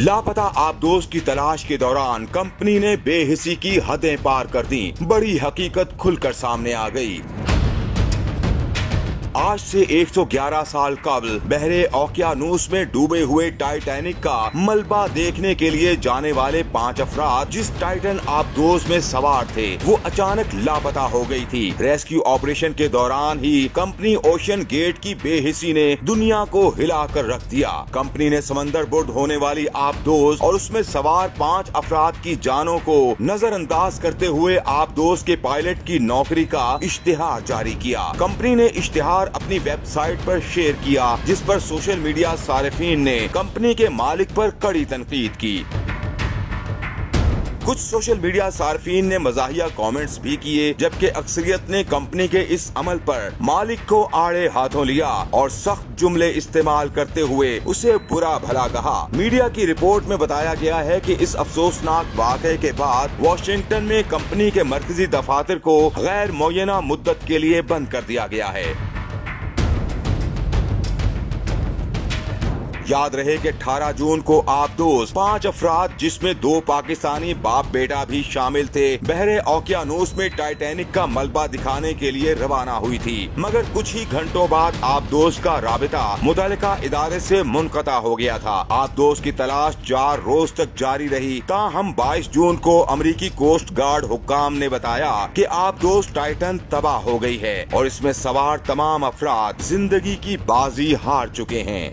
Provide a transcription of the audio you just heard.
लापता आबदोज की तलाश के दौरान कंपनी ने बेहिसी की हदें पार कर दी। बड़ी हकीकत खुलकर सामने आ गई। आज से 111 साल कबल बहरे ओकियानूस में डूबे हुए टाइटैनिक का मलबा देखने के लिए जाने वाले 5 अफराद जिस टाइटन आबदोज में सवार थे वो अचानक लापता हो गई थी। रेस्क्यू ऑपरेशन के दौरान ही कंपनी ओशन गेट की बेहिसी ने दुनिया को हिला कर रख दिया। कंपनी ने समंदर बुर्द होने वाली आबदोज और उसमें सवार 5 अफराद की जानों को नजरअंदाज करते हुए आबदोज के पायलट की नौकरी का इश्तिहार जारी किया। कंपनी ने इश्तिहार अपनी वेबसाइट पर शेयर किया, जिस पर सोशल मीडिया सारिफीन ने कंपनी के मालिक पर कड़ी तनकीद की। कुछ सोशल मीडिया सार्फिन ने मज़ाहिया कमेंट्स भी किए, जबकि अक्सरियत ने कंपनी के इस अमल पर मालिक को आड़े हाथों लिया और सख्त जुमले इस्तेमाल करते हुए उसे बुरा भला कहा। मीडिया की रिपोर्ट में बताया गया है कि इस अफसोसनाक वाक़े के बाद वाशिंगटन में कंपनी के मरकजी दफातर को गैर मुअय्यना मुद्दत के लिए बंद कर दिया गया है। याद रहे कि 18 जून को आबदोज 5 अफराद जिसमें 2 पाकिस्तानी बाप बेटा भी शामिल थे बहरे ओकियानूस में टाइटैनिक का मलबा दिखाने के लिए रवाना हुई थी, मगर कुछ ही घंटों बाद आबदोज का राबिता मुतल्लिका इदारे से मुनक़ता हो गया था। आबदोज की तलाश 4 रोज तक जारी रही। ताहम 22 जून को अमरीकी कोस्ट गार्ड हुक्काम ने बताया कि आबदोज टाइटन तबाह हो गई है और इसमें सवार तमाम अफराद जिंदगी की बाजी हार चुके हैं।